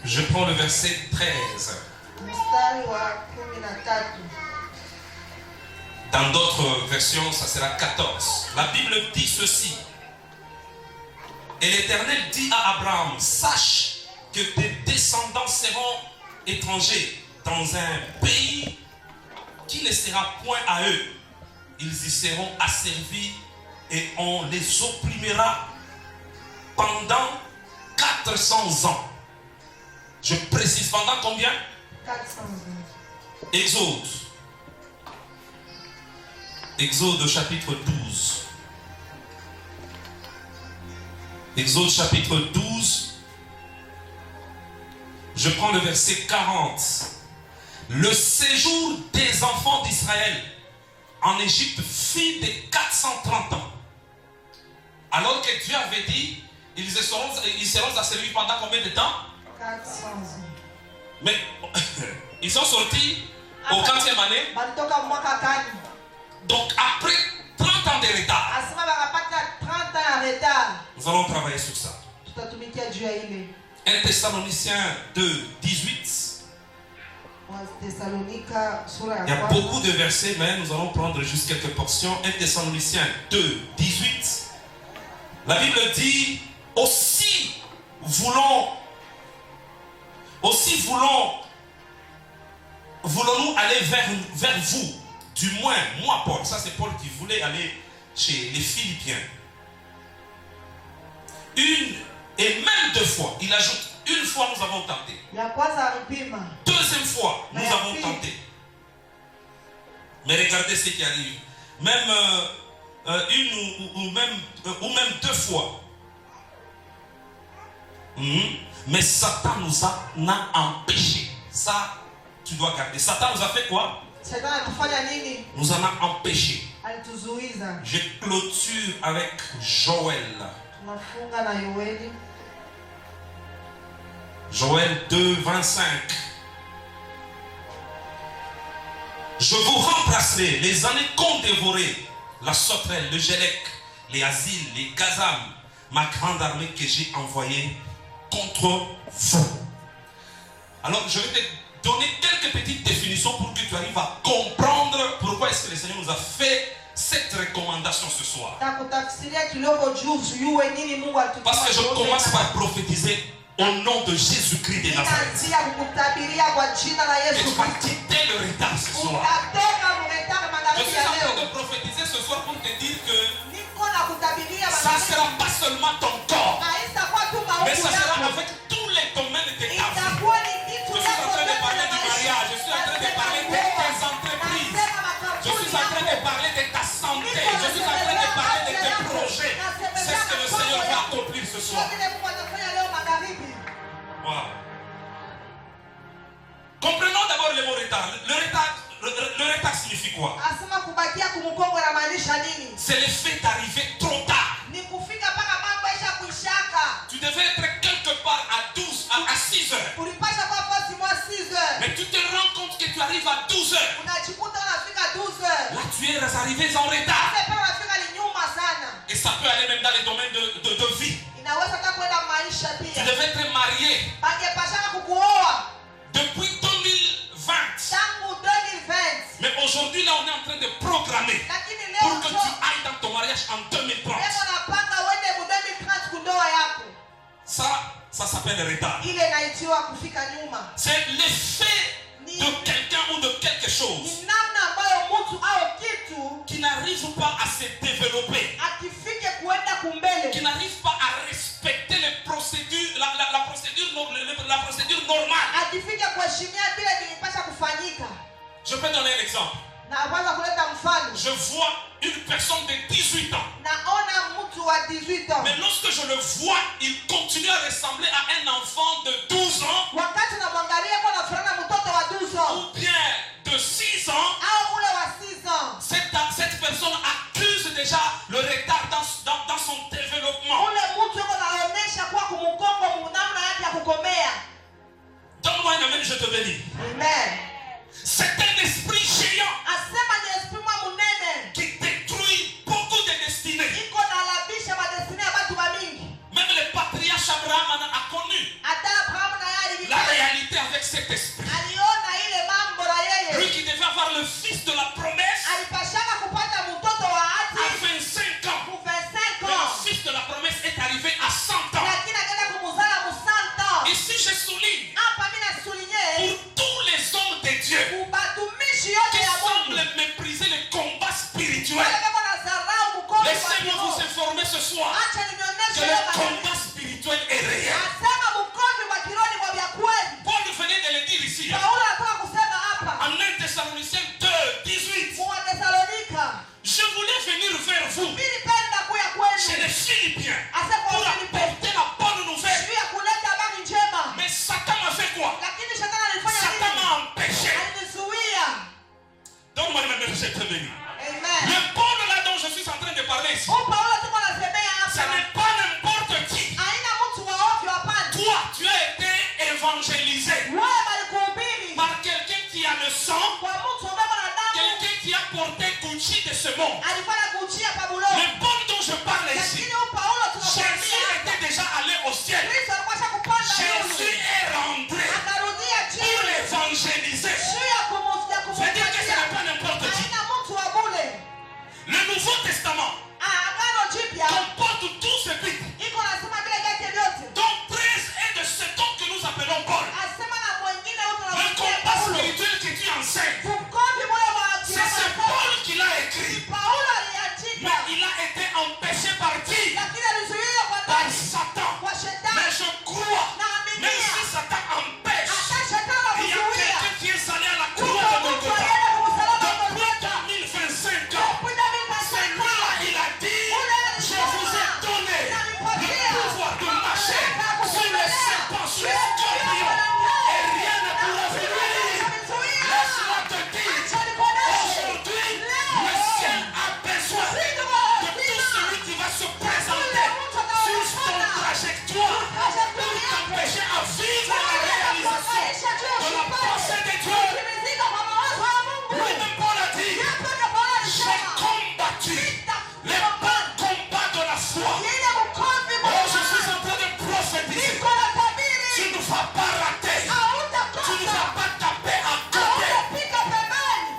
Je prends le verset 13. Dans d'autres versions, ça sera 14. La Bible dit ceci. Et l'Éternel dit à Abraham, sache que tes descendants seront étrangers dans un pays qui ne sera point à eux. Ils y seront asservis et on les opprimera pendant 400 ans. Je précise pendant combien? 400 ans. Exode chapitre 12. Exode chapitre 12. Je prends le verset 40. Le séjour des enfants d'Israël en Égypte fut de 430 ans. Alors que Dieu avait dit, ils seront asservis pendant combien de temps? 400 ans. Mais ils sont sortis au 40e année. Donc après 30 ans de retard. Nous allons travailler sur ça. 1 Thessaloniciens 2, 18. Il y a beaucoup de versets, mais nous allons prendre juste quelques portions. 1 Thessaloniciens 2, 18. La Bible dit, aussi voulons-nous aller vers vous. Du moins, moi Paul, ça c'est Paul qui voulait aller chez les Philippiens. Une et même deux fois, il ajoute, une fois nous avons tenté. Deuxième fois, nous avons tenté. Mais regardez ce qui arrive. Même une ou même deux fois. Mais Satan nous a empêché. Ça, tu dois garder. Satan nous a fait quoi? Nous en a empêché. Je clôture avec Joël. Joël 2, 25. Je vous remplacerai les années qu'ont dévoré la sauterelle, le gélec, les asiles, les gazam, ma grande armée que j'ai envoyée contre vous. Alors je vais te donner quelques petites définitions pour que tu arrives à comprendre pourquoi est-ce que le Seigneur nous a fait cette recommandation ce soir. Parce que je commence par prophétiser au nom de Jésus-Christ de Nazareth. Et tu vas quitter le retard ce soir. Je suis en train de prophétiser ce soir pour te dire que ça ne sera pas seulement ton corps, mais ça sera avec tous les domaines de ta vie. Je suis en train de parler du mariage, je suis en train de parler de tes entreprises, je suis en train de parler de ta santé, je suis en train de parler de tes projets. C'est ce que le Seigneur va accomplir ce soir. Wow. Comprenons d'abord le mot retard. Le retard signifie quoi? C'est le fait d'arriver trop tard. Tu devais être quelque part à 12, à 6 heures. Mais tu te rends compte que tu arrives à 12 heures. Là, tu es arrivé en retard. Et ça peut aller même dans les domaines de vie. Tu devais être marié depuis 2020. Mais aujourd'hui, là, on est en train de programmer pour que tu ailles dans ton mariage en 2030. Ça s'appelle le retard. C'est l'effet de quelqu'un ou de quelque chose qui n'arrive pas à se développer, qui n'arrive pas à respecter les procédures, la procédure normale. Je peux donner un exemple. Je vois une personne de 18 ans. Mais lorsque je le vois, il continue à ressembler à un enfant de 12 ans. Ou bien de 6 ans. Cette personne accuse déjà le retard dans son développement. Donne-moi un amen, je te bénis. C'est un esprit géant qui détruit beaucoup de destinées. Même le patriarche Abraham a connu la évangélisé wewe balikuhubiri par quelqu'un qui a le sang, kwa mtu ambaye ana damu quelqu'un qui a porté Gucci de ce monde. alikuwa anakuchia Paulo. Le Paul dont je parle ici, Lakini huyu Paulo Jésus tunakwambia était déjà allé au ciel. Kristo alikuwa kupanda Jésus juu. est rentré Akarudia pour chini. l'évangéliser. Juu ya kumufia Je veux dire que ce n'est pas n'importe qui. Haina mtu wa bure. Le Nouveau Testament Agano Jipya comporte tout ce but. iko nasema vile vyake vyote. Donc 13 est de cet homme que nous appelons Paul. Asema na mwingine huyu Le tunamwambia combat Paulo. spirituel que tu enseignes, Ukombi moyo wa c'est ce Paul qui l'a écrit. Paulo Mais aliandika. il a été empêché par qui? Lakini alizuiwa kwa Par nani? Satan. Kwa Mais shetani. je crois, Naaminia. même si Satan empêche, Hata shetani il y a anamzuia. quelqu'un qui est allé à la Kuko croix de mtu Golgotha. alienda kumsalaba wa Depuis Golgotha. 2025 ans, Kupita mita celui-là, il a dit, je vous ai donné le pouvoir de marcher sur les serpents, sur les scorpions, et rien ne pourra vous nuire. Laisse-moi te dire, aujourd'hui, le ciel a besoin de tout celui qui va se présenter sur ton trajectoire pour t'empêcher à vivre la réalisation de la pensée de Dieu. Lui-même Paul a dit, j'ai combattu les bons combats de la foi. Oh, je suis en train de prophétiser. Tu ne vas pas rater. Tu ne vas pas taper à côté.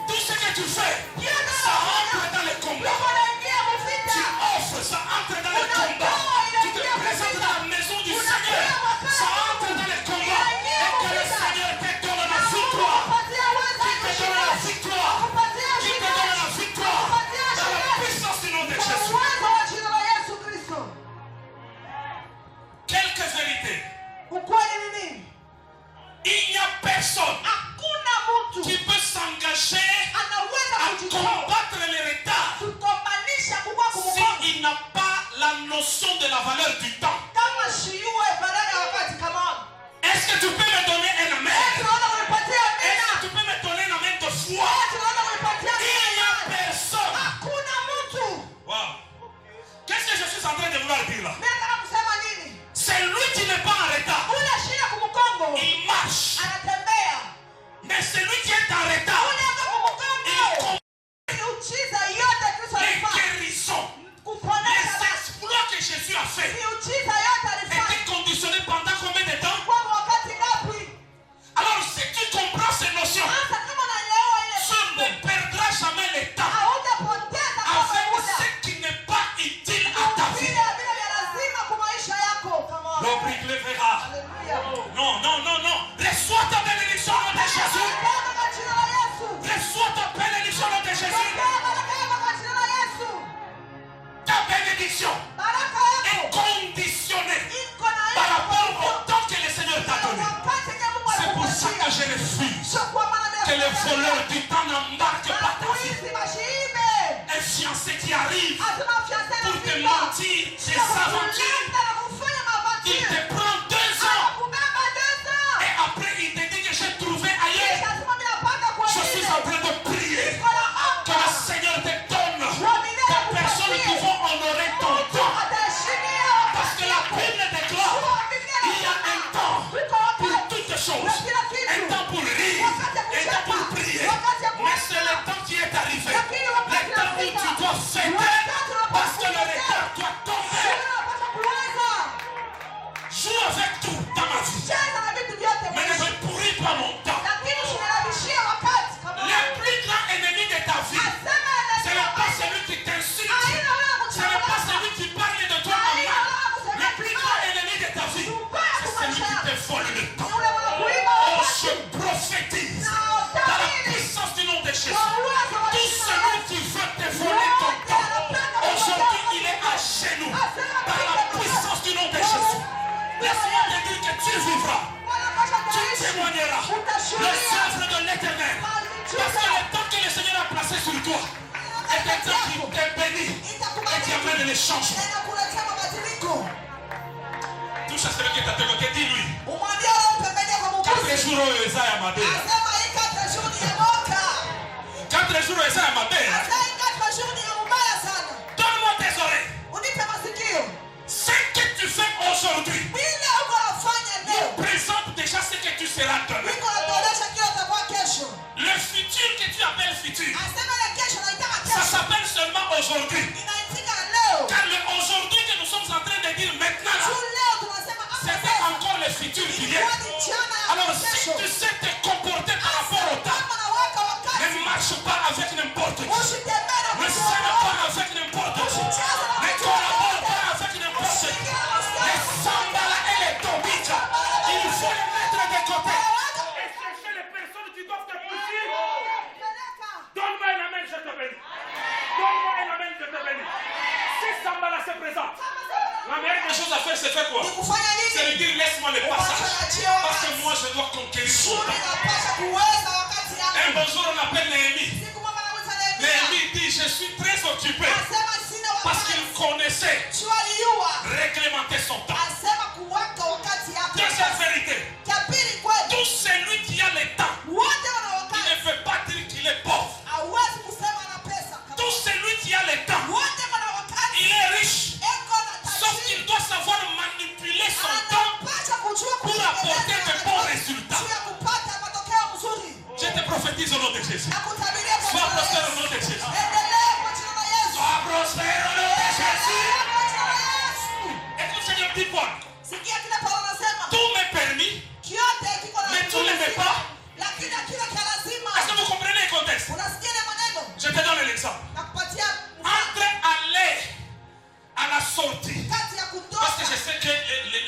Tout ce que tu fais, ça entre dans le combat. Tu offres, ça entre dans le combat. Tu te présentes dans la maison du Seigneur. Ça entre dans le combat. Et que le Seigneur te donne la victoire. Qui te donne la victoire. Qui te donne la victoire. Dans la puissance du nom de Jésus. Quelques vérités. Il n'y a personne qui peut s'engager à combattre les retards s'il n'a pas la notion de la valeur du temps. Est-ce que tu peux me donner un amen? Est-ce que tu peux me donner un amen de foi? Il n'y a personne. Wow. Qu'est-ce que je suis en train de vouloir dire là? C'est lui qui n'est pas en retard. Il marche. Mais celui qui est en retard, il combat les guérisons. Les exploits que Jésus a fait étaient conditionnés pendant combien de temps? Alors si tu comprends ces notions, tu ne perdras jamais le temps avec ce qui n'est pas utile à ta vie. L'obrique le verra. Non, non, non, non. Reçois ta bénédiction au nom de Jésus. Reçois ta bénédiction au nom de Jésus. Ta bénédiction est conditionnée par rapport au temps que le Seigneur t'a donné. C'est pour ça que je refuse que les voleurs du temps n'embarquent pas ta vie. Un fiancé qui arrive pour te mentir des aventures, il te prend 2 ans et après il te dit que j'ai trouvé ailleurs. Je suis en train de prier que le Seigneur te donne des personnes qui vont honorer ton temps. Parce que la Bible déclare il y a un temps pour toutes choses. Un temps pour rire, un temps pour prier. Mais c'est le temps qui est arrivé. Le temps où tu dois fêter parce que le retard doit tomber. Joue avec tout dans ma vie. Mais ne me pourris pas mon temps. Le plus grand ennemi de ta vie, ce n'est pas celui qui t'insulte. Ce n'est pas celui qui parle de toi en mal. Le plus grand ennemi de ta vie, c'est celui qui te vole le temps. Oh, je prophétise dans la puissance du nom de Jésus. Tout celui qui veut te voler ton temps, aujourd'hui il est à genoux par la puissance du nom de Jésus. Laisse-moi te dire que tu vivras. Tu témoigneras le souffle de l'Éternel. Parce que le temps que le Seigneur a placé sur toi est un temps qui te bénit et qui amène les changements. Touche à celui qui est à tes côtés, dis-lui. 4 jours au Esaïe Mabé. 4 jours au Esaïe Mabé. Donne-moi tes oreilles. Ce que tu fais aujourd'hui présente déjà ce aujourd'hui. Inaitika leo. Car le aujourd'hui que nous sommes en train de dire maintenant, là, Tu leo tunasema hapa c'était sasa. encore le futur qui vient. Ilikuwa ni jana ya Alors si kesho. tu sais te comporter par rapport au temps, Kama naweka wakati. ne marche pas avec n'importe qui. Usitembee na Ne mtu scène yoyote. pas avec n'importe qui. Usicheze na Ne mtu collabore yoyote. pas avec n'importe qui. Usiingie na Les usiana. sambala et les tobicha, il faut les mettre de côté. Et chercher les personnes qui doivent te pousser. Peleka. Donne-moi un amen, je te bénis. Donne-moi un amen, je te bénis. Si Sambala se présente, la meilleure des choses à faire, c'est faire quoi? Ni kufanya C'est nini? de dire laisse-moi le passage. Parce que moi, je dois conquérir son Shule temps. inapasha kuweza wakati Un yako. bon jour, on appelle Néhémie. Siku moja namuita Nehemia. Néhémie dit, je suis très occupé. Asema sina Parce wakati. qu'il connaissait Tualiua. réglementer son temps. Asema kuweka wakati yako. Deuxième vérité. Cha pili kwetu. Tout celui qui a le temps, Wote wana il wakati. ne veut pas dire qu'il est pauvre. Hawezi kusema na pesa. Tout celui qui a le temps, Wote wana wakati. il est riche. Eko na Sauf tajiri. qu'il doit savoir manipuler son temps Anapasha kujua pour apporter de bons résultats. juu ya kupata matokeo mzuri. Je te prophétise au nom de Jésus. Nakutabiria kwa Sois jina la prospère au Yesu. nom de Jésus. Endelea kwa jina la Yesu. Sois prospère au nom de Jésus. Endelea kwa jina la Yesu. Écoute, Seigneur, dis-moi. Sikia kile Paulo anasema. Tout m'est permis, Kyote kiko na mais tout ne m'est pas. lakini kile cha lazima. Est-ce que vous comprenez le contexte? Unasikia ile maneno? Je te donne l'exemple. Nakupatia Entre aller à la sortie, kati ya kutoka. parce que je sais que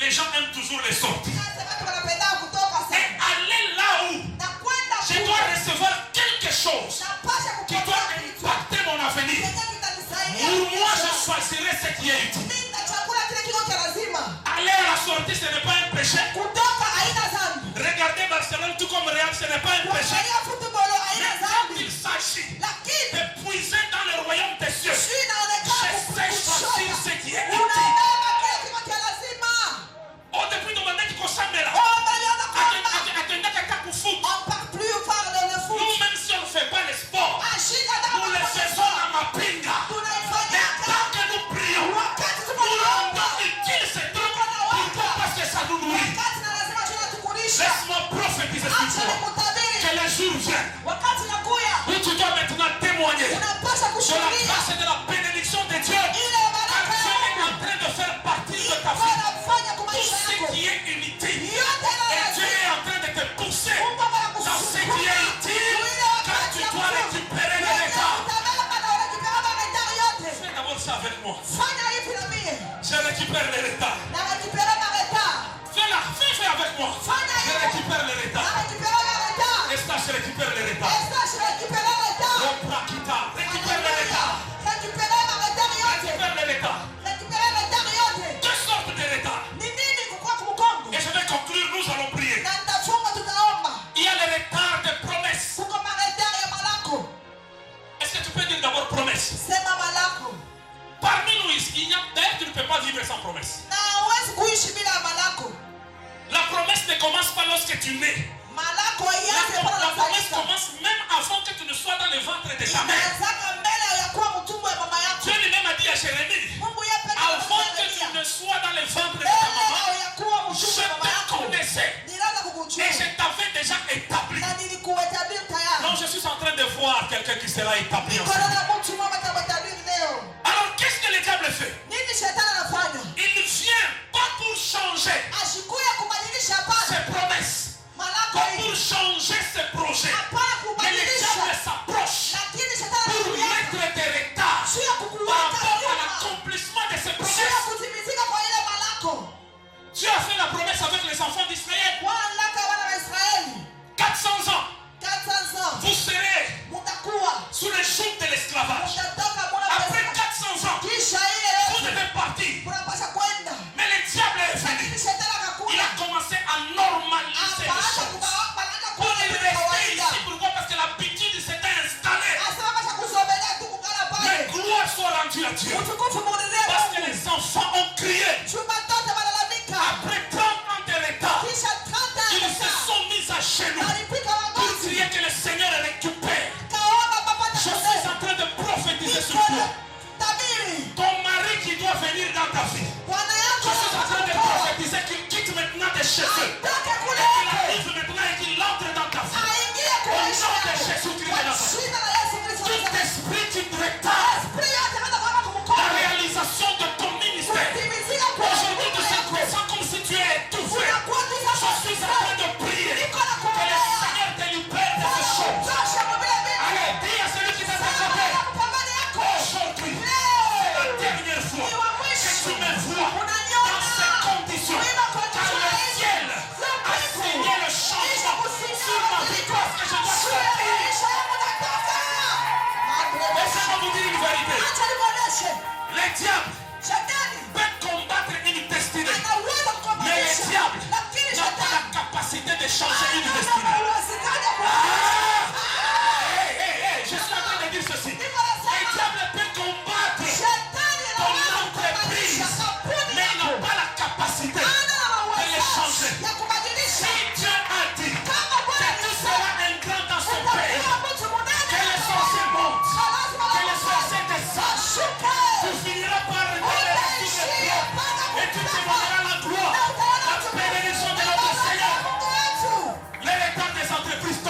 les gens aiment toujours les sorties, Sasa watu wanapenda kutoka et sana. aller là où Na kwenda je dois recevoir quelque chose napasha qui kupata doit kitu. impacter mon avenir. Kenye kitanisaidia. Pour moi, je choisirai ce qui est utile. Mimi nitachagua kile kiko cha lazima. Aller à la sortie, ce n'est pas un péché. Kutoka haina dhambi. Regarder Barcelone tout comme Real, ce n'est pas un péché. Kuangalia football haina Mais quand dhambi. il s'agit Lakini de puiser dans le royaume des cieux, si inaonekana je sais choisir ce qui est utile. unabeba kile kiko cha lazima. Oh, depuis nous maintenant qu'on s'en met là, Oh, baliona kwamba attendez quelqu'un pour foot. on parle plus parle de foot. Nous, même si on ne fait pas le sport, Ashika nous le faisons à ma pinga. tunaifanya Mais tant que nous prions, wakati nous tunaomba. rendons utile ce truc. Pourquoi? Parce que ça nous nourrit. Wakati na lazima tunatukulisha. Laisse-moi prophétiser sur Acha toi. nikutabiri. Que le jour vienne Wakati nakuya où tu dois maintenant témoigner unapasha de la kushuhudia grâce et de la bénédiction de Dieu. ile Car baraka Dieu est yako en train de faire partie de ta iko vie. nafanya kwa Tout maisha ce yako. qui est inutile. Yote Et Dieu na est en train de te pousser Mungu dans ce qui est utile. Car tu dois récupérer le retard. Fais d'abord ça avec moi. Je récupère le retard. Fais avec moi. Je récupère le retard. Esta, je récupère le retard. Reprakita, récupère le retard. Récupère le retard. Deux sortes de retard. Et je vais conclure, nous allons prier. Il y a le retard de promesses. Est-ce que tu peux dire d'abord promesse? Parmi nous ici, il y a d'ailleurs tu ne peux pas vivre sans promesse. La promesse ne commence pas lorsque tu nais. La promesse commence même avant que tu ne sois dans le ventre de ta mère. Dieu lui-même a dit à Jérémie, avant que tu ne sois dans le ventre de ta maman, je te connaissais et je t'avais déjà établi. Donc je suis en train de voir quelqu'un qui sera établi ensemble. Alors qu'est-ce que le diable fait? Il vient pas pour changer ses promesses, pas pour changer ses projets. Mais le diable s'approche pour mettre des retards par rapport à l'accomplissement de ses promesses. Dieu a fait la promesse avec les enfants d'Israël. 400 ans, vous serez sous le joug de l'esclavage. Après 400 ans, vous devez partir. Mais le diable est venu. Il a commencé à normaliser les choses. Pour il rester ici, pourquoi? Parce que l'habitude s'était installée. Mais gloire soit rendue à Dieu. Parce que les enfants ont crié. Après 30 ans de retard, ils se sont mis à genoux pour crier que le Seigneur récupère. Je suis en train de prophétiser sur toi. Ton mari qui doit venir dans ta vie. Je suis en train de prophétiser qu'il quitte maintenant de chez eux. Et qu'il arrive maintenant et qu'il entre dans ta vie. Au nom de Jésus-Christ de Nazareth. Tout esprit qui te retarde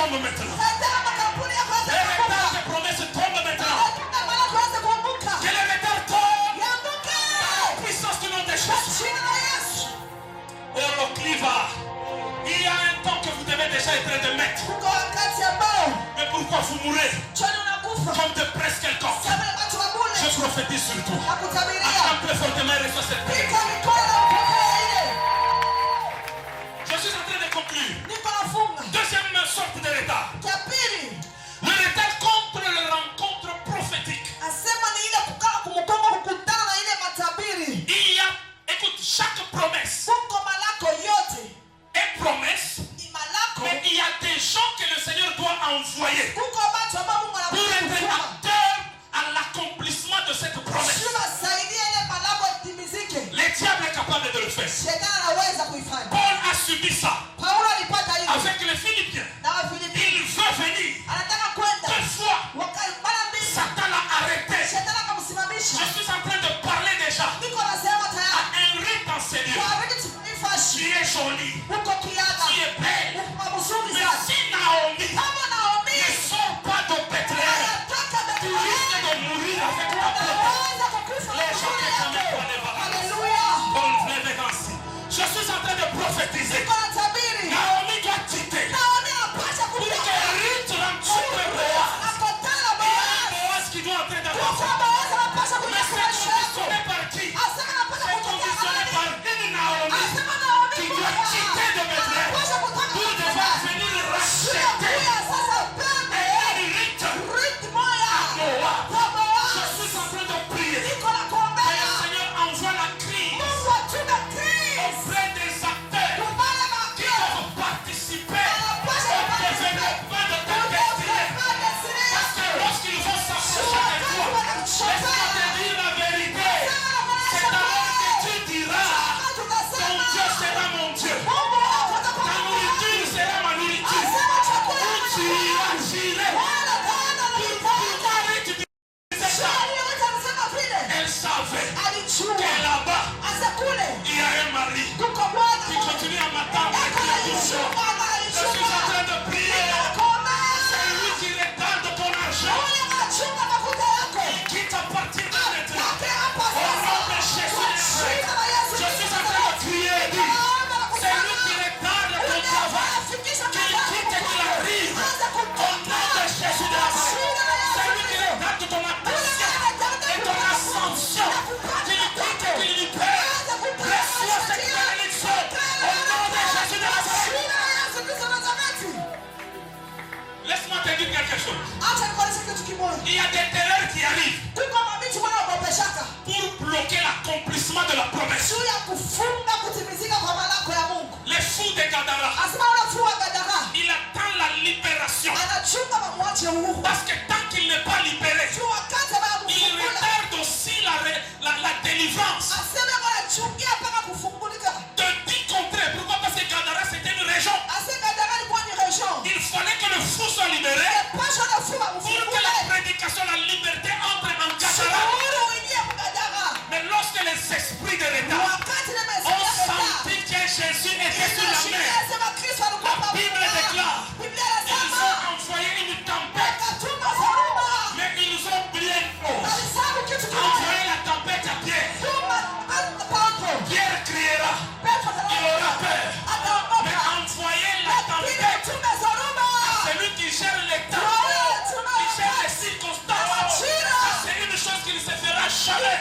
tombe maintenant. Nataka makampuni yako Les yaanze retards kuanguka. de promesses tombent maintenant. Nataka mara kuanze kuanguka. Que les retards tombent. Yaanguke. La puissance du nom de Kwa Jésus. jina la Yesu. Orokliva. Il y a un temps que vous devez déjà être de mettre. Kuko wakati ambao Mais pourquoi vous mourrez choni unakufa. comme de presse quelconque? Sababu ya watu wa bure. Je prophétise sur toi. Nakutabiria. Acclame très fortement et reçois cette paix. Pika mikono na upokee ile. Je suis en train de conclure. Niko nafunga. Deuxième sorte de retard. Cha pili. Le retard contre les rencontres prophétiques. Asema ni ile kukaa kumkongo kukutana na ile matabiri. Il y a, écoute, chaque promesse Kuko malako yote. est promesse, Ni malako. mais il y a des gens que le Seigneur doit envoyer Kuko watu ambao Mungu pour être anakutuma. acteur à l'accomplissement de cette promesse. Shuma saidia ile malako itimizike. Le diable est capable de le faire. Shetani anaweza kuifanya. Paul a subi ça Paulo alipata hiyo. avec les Philippiens. Na Wafilipi. Il veut venir. Anataka kwenda. Deux fois, Wakati mara mbili. Satan l'a arrêté. Shetani akamsimamisha. Je suis en train de parler déjà Niko nasema à tayari. un rite en Seigneur. Kwa vitu tulifashi. Tu es jolie, Uko kiana. tu es belle. Uko mzuri Mais sana. si Naomi Kama Naomi. ne sort pas de Bethléem, Anataka tu Bethlehem. risques de mourir avec ta peau. Unaweza kukufa na Les gens kuzuri qui yake. t'aiment pas les vacances. Haleluya. Paul lève ainsi. Je suis en train de prophétiser. Niko natabiri. Naomi doit quitter. Naomi anapaswa Pour que kutoka. Ruth rencontre Boaz. Akutana Il y a Boaz. un Boaz qui doit entrer dans ta Kuko vie. Boaz anapaswa Mais kuja c'est maisha yako. conditionné par qui? Asema anapaswa C'est kutoka conditionné mahali. par une Naomi Asema Naomi qui kuja. doit quitter de Bethléem Anapaswa kutoka pour Bethlehem. devoir venir Sio racheter kuja sasa pembe. une Ruth Ruth moya. Moab. Kwa Boaz. Je suis en train de prier. Niko Que nakuombea. le Seigneur envoie la crise Mungu atume Kristo. auprès des acteurs Kubale qui makio. doivent participer au développement de ta destinée. Parce que lorsqu'ils vont s'approcher de toi, laisse-moi te dire la vérité. C'est alors que tu diras, ton Dieu sera mon Dieu. Ta nourriture sera ma nourriture. Où tu iras, j'irai. Pourquoi tu disais ça? Elle savait que là-bas, il y a un mari qui continue à m'attendre et qui est toujours. Je suis en train de prier. C'est lui qui regarde ton argent. Il quitte à partir de maintenant. Au nom de Jésus de Nazareth. Je suis en train de crier et dire, c'est lui qui regarde ton travail. Qu'il quitte et qu'il arrive. Au nom de Jésus de Nazareth. C'est lui qui regarde ton attention et ton ascension. Qu'il quitte et qu'il libère. Reçois cette bénédiction. Au nom de Jésus de Nazareth. Laisse-moi te dire quelque chose. Il y a des terreurs qui arrivent pour bloquer l'accomplissement de la promesse. Les fous de Gadara, il attend la libération. Parce que tant qu'il n'est pas libéré, il retarde aussi la délivrance. De 10 contrées. Pourquoi? Parce que Gadara c'était une région. Il fallait que le fou soit libéré pour que la prédication, la liberté entre en Gadara. Mais lorsque les esprits de retard ont senti que Jésus était sur la mer, la Bible déclare, ils ont envoyé une tempête, mais ils ont bien envoyé la tempête à Pierre. Pierre criera, il aura peur, mais envoyez la tempête à celui qui gère les temps, qui gère les circonstances. C'est une chose qui ne se fera jamais.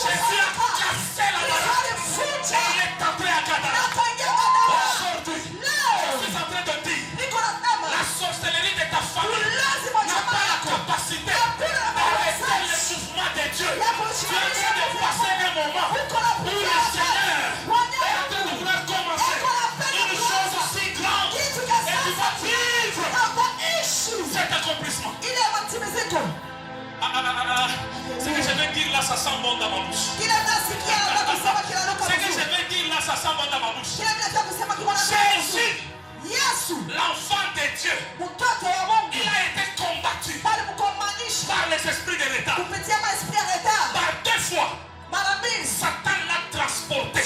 Jésus a cassé la barrière et il est entré à Gadara. Aujourd'hui, je suis en train de dire, la sorcellerie de ta famille n'a pas la capacité d'arrêter le mouvement de Dieu. Tu es en train de passer un moment où le Seigneur est en train de vouloir commencer une chose aussi grande et tu vas vivre cet accomplissement. Ce que je vais dire là, ça sent bon dans ma bouche. Ce que je vais dire là, ça sent bon dans ma bouche. Jésus, l'enfant de Dieu, il a été combattu par les esprits de retard. Par 2 fois, Satan l'a transporté.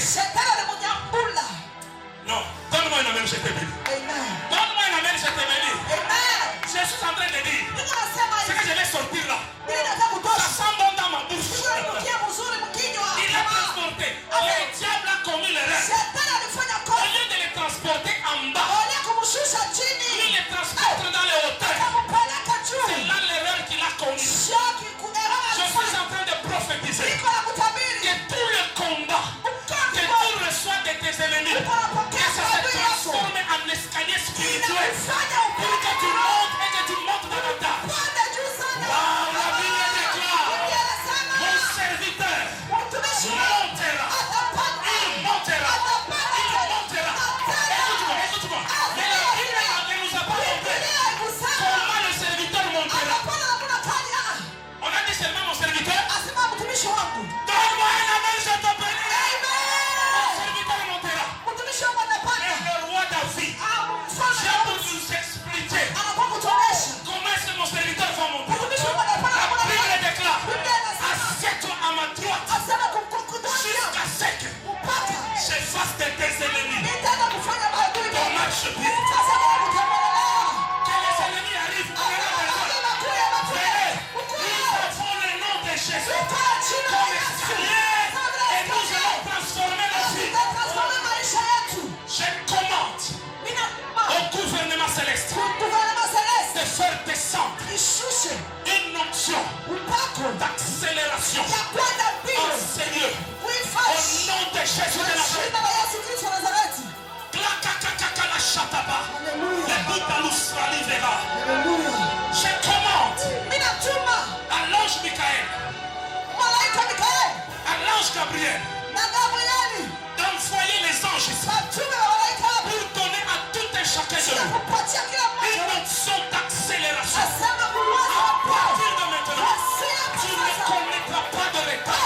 Non, donne-moi une amène, je te bénis. Donne-moi une amène, je te bénis. spirituel inafanya pour que tu montes et que tu montes davantage. upande juu sana. Wow, la Bible déclare, Biblia inasema mon serviteur mtumishi wangu montera. atapanda. Il montera. Atapanda Il tena. montera. Atapanda. Écoute-moi. Mais la Bible ne nous a pas montré Biblia haikusema comment le serviteur montera. atapanda namna gani. On a dit seulement mon serviteur. Asema mtumishi wangu. Donne-moi un amen, je te bénis. Mon Amen. serviteur montera. Mtumishi wangu atapanda. Et le roi David, Mfalme j'ai Daudi voulu nous expliquer anakuwa kutuonesha comment est-ce que mon serviteur va monter. mtumishi wangu atapanda La namna Bible gani. déclare, Biblia inasema assieds-toi à ma droite asema kumkukudonia jusqu'à ce que mpaka j'efface de tes ennemis nitaenda kufanya maadui ton marchepied. sasa kama kutembelea Que les ennemis arrivent, on est là maintenant. Venez, nous avons le nom de Jésus comme escalier et nous allons transformer nos vies. Je commande au gouvernement céleste de faire descendre une onction d'accélération en Seigneur. Au nom de Jésus de Nazareth. Clacacacacala chataba. Le boutalus verra. Je commande à l'ange Michael, à l'ange Gabriel, d'envoyer les anges ici pour donner à tout un chacun de nous une onction d'accélération. À partir de maintenant, tu ne connaîtras pas de retard.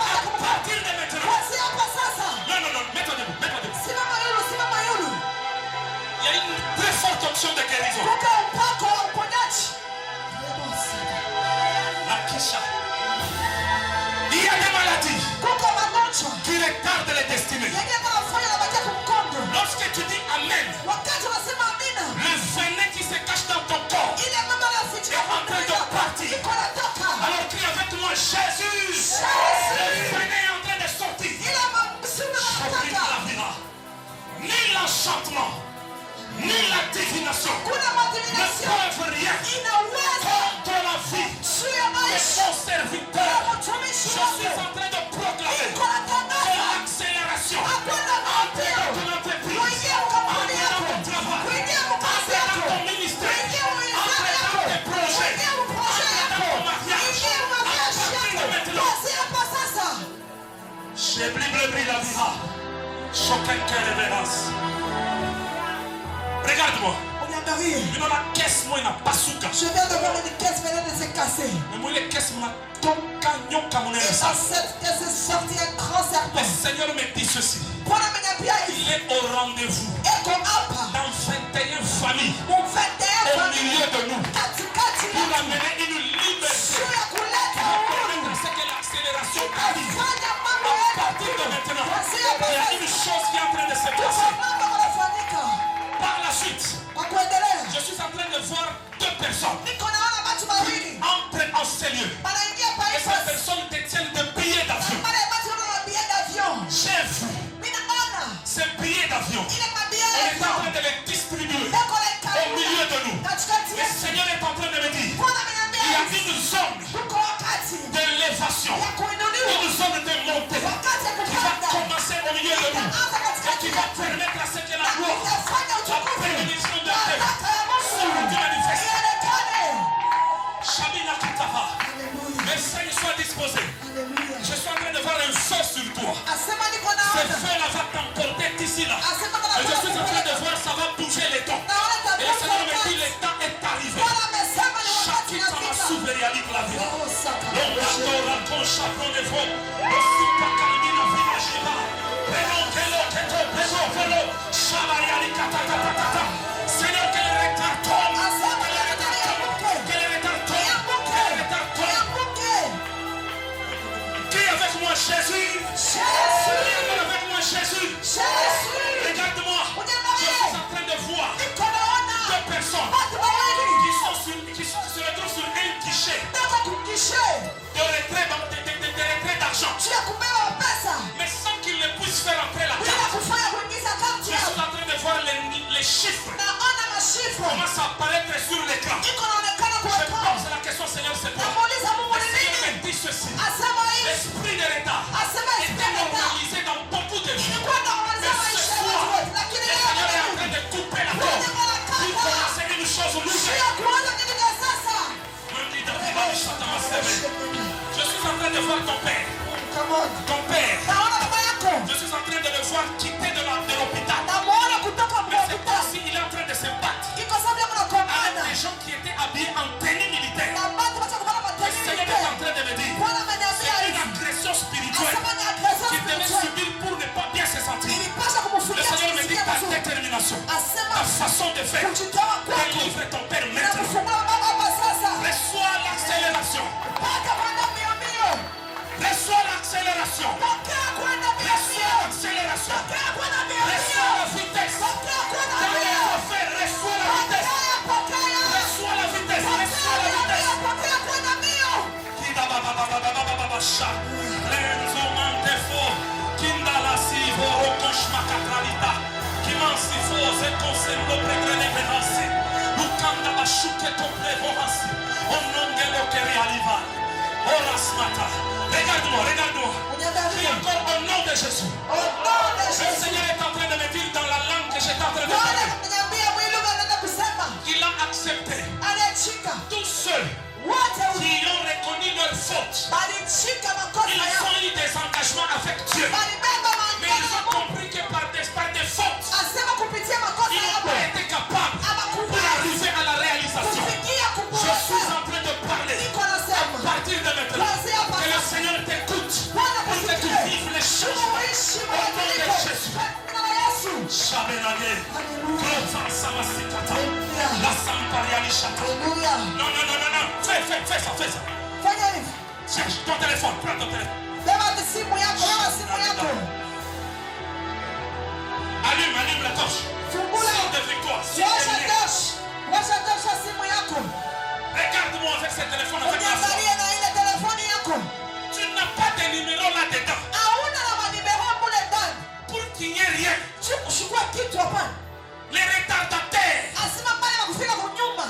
À partir de maintenant. Non, mets-toi debout, mets-toi debout. Il y a une très forte onction de guérison. La Kisha. Il y a des maladies qui retardent les destinées. Lorsque tu dis Amen, le venin qui se cache dans ton corps est en train de partir. Alors crie avec moi, Jésus. Le venin est en train de sortir. J'oublie la vida. Ni l'enchantement, ni la divination ne peuvent rien contre la vie de mon serviteur. Je suis en train de proclamer que l'accélération entre dans ton entreprise, entre dans ton travail, entre dans ton ministère, entre dans tes projets, entre dans ton mariage, à partir de maintenant. J'ai blibli la vida. Chacun qui révérence. Regarde-moi. Il n'a caisse, moi, il n'a pas souka. Je viens de voir une caisse venait de se casser. Mais moi, les caisses, moi, ton cagnon, comme on est Et ça. dans cette caisse est sorti un grand Le serpent. Seigneur me dit ceci. Il Il est au rendez-vous dans 21 familles au milieu de nous pour amener une liberté. Pour permettre à ce que l'accélération arrive. À partir de maintenant, il y a une chose qui est en train de se passer. Par la suite, je suis en train de voir deux personnes qui entrent en ce lieu. Et ces personnes détiennent des billets d'avion. J'ai vu ces billets d'avion. On est en train de les distribuer au milieu de nous. Le Seigneur est en train de me dire, il y a une zone d'élévation, une zone de montée qui va commencer au milieu de nous et qui va permettre à ce que la gloire, la prédiction de Dieu soit manifeste. Shabina Kitava, le Seigneur soit disposé. Je suis en train de voir un feu sur toi. Ce feu-là va t'emporter d'ici là. Et je suis en train de voir, ça va bouger les temps. Et le Seigneur me dit, le temps est arrivé. Chacun ma souveraineté avec la vie. L'ombrando raconte chaperon de faux. Aussi pas calmina vina shiva. Prenons kelo, keto, peso, velo. Shabariani kata. Seigneur, que le retard tombe. Que le retard tombe. Que le retard tombe. Que le retard tombe. Qui est avec moi, Jésus? Qui est avec moi, Jésus? Regarde-moi. Je suis en train de voir deux personnes qui se retrouvent sur un guichet de retrait d'argent. Mais sans qu'ils ne puissent faire entrer la carte. Je suis en train de voir les chiffres. Comment ça apparaître sur l'écran. Je pose la question, Seigneur, c'est quoi? Le Seigneur me dit ceci. L'esprit de retard était organisé dans beaucoup de vies. Mais ce soir, le Seigneur est en train de couper la tête. voir ton père. Come on. Ton père. Naona baba yako. Je suis en train de le voir quitter de l'hôpital. Namuona kutoka Mais c'est hospitali. comme s'il est en train de se battre Iko sababu yako nakomana. avec des gens qui étaient habillés en tenue militaire. Na batu bacha kubana Le mateni. Seigneur est en train de me dire, Bwana ameniambia c'est une hivi. agression spirituelle Asema ni agression qu'il devait spirituelle. subir pour ne pas bien se sentir. Ilipasha Le kumfukia Seigneur me dit kusikia ta mazuri. détermination, Asema ta façon de faire, kujitoa kwako. délivre ton père Na maintenant. kufungua baba hapa sasa. Reçois l'accélération. Paka kwenda mbio mbio. Reçois l'accélération. Pokea kwenda mbio Reçois mbio. l'accélération. Pokea kwenda mbio Reçois mbio. la vitesse. Pokea kwenda Dans les mbio. affaires, reçois la vitesse. Pokea. Reçois la vitesse. Reçois la vitesse. Pokea kwenda mbio. Kida baba baba baba baba basha. Lenzo mantefo. Kinda la sivo rokosh makatralita. Kimansi foze konsendo pregrene venasi. Lukanda bashuke to prevohasi. Onongelo keri aliva. Oras mata. Regarde-moi, regarde-moi. Prie encore au nom de Jésus. Au nom de Le Jésus. Seigneur est en train de me dire dans la langue que j'étais en train de Bwana parler. ameniambia mwili unaenda kusema. Il a accepté Anachika. tous ceux Wote qui ont reconnu leur faute. balichika makosa Ils yao. ont eu des engagements avec Dieu. Balibeba Mais ils ont maandamano. compris que par des fautes, Asema kupitia makosa ils n'ont yao. pas été capables pour arriver à la réalisation. Kufikia Je suis kukuokoa. en train de parler. Niko À nasema. partir de maintenant, que le Seigneur t'écoute Bwana pour que tu kusikie. vives les choses. Uishi Au nom de mabadiliko. Jésus. Kwa jina la Yesu. Shabelage. Haleluya. Klotsa samasikata. Haleluya. La samparialishata. Haleluya. Non, non, non, non, non. Fais ça. Fanya hivi. Cherche ton téléphone. Prends ton téléphone. Beba simu yako, beba simu yako. Allume la torche. Fungula. Signe de victoire. Signe Washa de lumière. tosh. Washa tosha simu yako. Regarde-moi avec ce téléphone avec la foi. Uniangalie na ile telefoni yako. Tu n'as pas de numéro là-dedans. Hauna na manimero mule ndani. Pour qu'il n'y ait rien. Chukua kitu hapa. Les retardataires Asema pale nakufika kunyuma.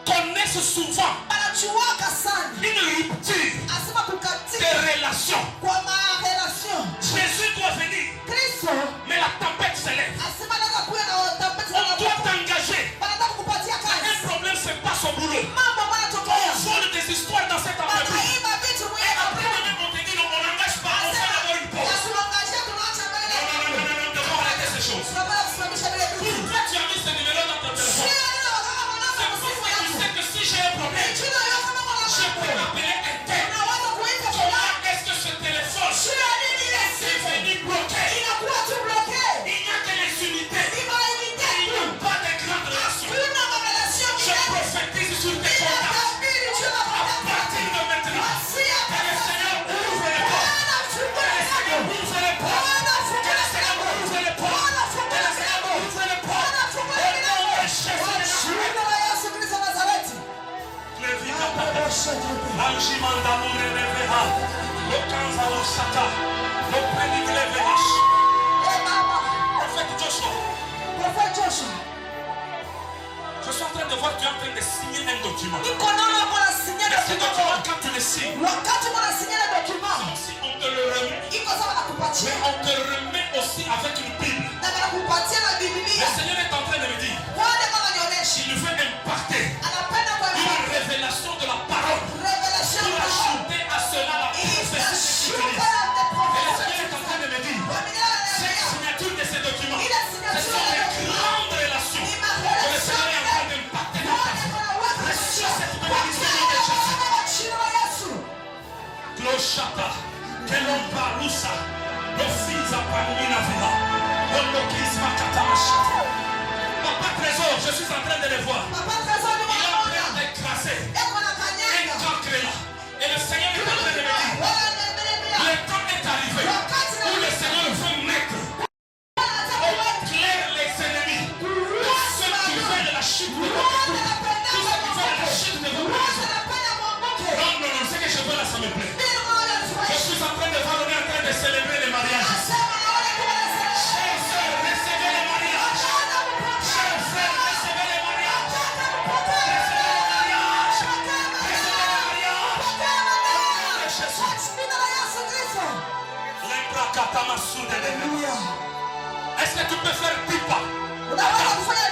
connaissent souvent Anachuaka sana. une rupture Asema de kukatika relation. kwa relation. Jésus doit venir, Kristo mais la tempête s'élève. asema naweza kuwa na tapeti On doit na t'engager. wanataka kukupatia Un kazi. problème se passe au boulot. Mambo ambayo On yanatokea. vole des histoires dans cette entreprise. Wanaiba vitu Et mwenyewe. après, même on te dit non, on n'engage pas, on fait d'abord une pause. Yasuangazia tunaacha Non, mbele. non, non, non, non, nous devons arrêter ces choses. Tunapenda kusimamisha vile vitu. Pourquoi tu as mis ce numéro dans ton téléphone? Sio nini wakaka mwanangu C'est kwa parce simu que tu yako. sais que si j'ai un problème, Jina yote kama je peux mwanangu. appeler un tel. Unaweza kuita fulani. Comment est-ce que ce téléphone Sio nini ile est simu. venu bloquer? Inakuwa tu bloqué. Il n'y a que les unités. Ni maendeleo. Il n'y a pas de grandes relations. Kuna marelasio Je mingi. prophétise sur tes contacts. Inatabiri juu ya À partir de maintenant, Asia que le Seigneur ouvre les portes. Bwana fungua Que le Seigneur milango. ouvre les portes. Bwana Que fungua le Seigneur milango. ouvre les portes. Bwana Que fungua le Seigneur milango. ouvre les portes. Bwana fungua Au nom milango. de Jésus de Kwa Nazareth. jina la Yesu Kristo wa Nazareti. Alchimandamure Reveha, Lokanza Osaka, Loprenigle Vehash. Eh, Baba. Prophète Joshua, Prophet Joshua. je suis en train de voir que tu es en train de signer un document. Niko naona mwanasinya Et ce document, document. quand tu le signes, Wakati mwanasinya na document. si on te le remet, Iko sawa na mais kupatia. on te remet aussi avec une Bible. Na banakupatia na Le Biblia. Seigneur est en train de me dire, Bwana kama nionyeshe. il veut imparter Anapenda kwa une révélation de la parole revelation pour ya Mungu. ajouter à cela la prophétie que tu utilises. Et le Seigneur est en train de me dire, cette signature de ces documents, ce sont les grandes relations que le Seigneur est en train d'impacter dans ta vie. Reçois cette bénédiction de Jésus. Clochata, Kelomba Rusa, Lofiza Pamina Vila, Olokisma Katamashata. Papa Trésor, je suis en train de les voir. Il est en train d'écraser un cancre là. Et le Seigneur est en train de me dire, le temps est arrivé où le Seigneur veut mettre au clair les ennemis. Tous ceux qui veulent la chute de votre couple. Tous ceux qui veulent la chute de votre maison. Non, non, non, ce que je veux là, ça me plaît. Je suis en train de voir, on est en train de célébrer les mariages. Chers sœurs, recevez les mariages. Chers frères, recevez les mariages. Recevez les mariages. Recevez les mariages. Au nom de Jésus. L'Embrakatamasou de l'Église. Est-ce que tu peux faire pipa? Unaweza kufanya